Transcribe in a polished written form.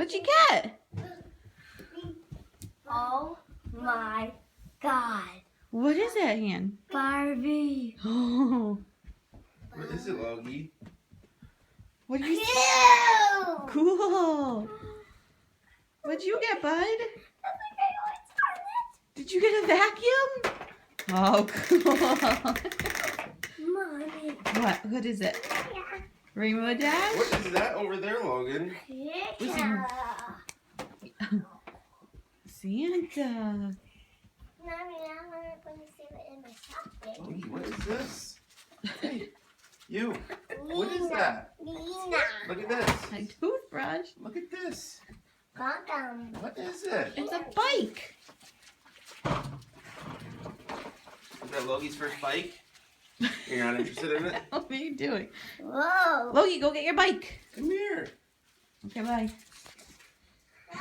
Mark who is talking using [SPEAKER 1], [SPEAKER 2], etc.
[SPEAKER 1] What'd you get?
[SPEAKER 2] Oh my God.
[SPEAKER 1] What is that, Han?
[SPEAKER 2] Barbie.
[SPEAKER 1] Oh,
[SPEAKER 3] What is it, Logie?
[SPEAKER 1] what do you see?
[SPEAKER 2] Ew.
[SPEAKER 1] Cool. What'd you get, bud? Did you get a vacuum? Oh, cool.
[SPEAKER 2] Mommy.
[SPEAKER 1] What is it? Rainbow Dash?
[SPEAKER 3] What is that over there, Logan?
[SPEAKER 2] Yeah.
[SPEAKER 1] Santa.
[SPEAKER 2] Mommy, I'm going to see what in the shopping.
[SPEAKER 3] Logie, what is this? Hey, you. What is that?
[SPEAKER 2] Nina.
[SPEAKER 3] Look at this.
[SPEAKER 1] A toothbrush.
[SPEAKER 3] Look at this.
[SPEAKER 2] Welcome.
[SPEAKER 3] What is it?
[SPEAKER 1] It's a bike.
[SPEAKER 3] Is that Logie's first bike? You're not interested in it?
[SPEAKER 1] What are you doing?
[SPEAKER 2] Whoa.
[SPEAKER 1] Logie, go get your bike.
[SPEAKER 3] Come here.
[SPEAKER 1] Okay, bye.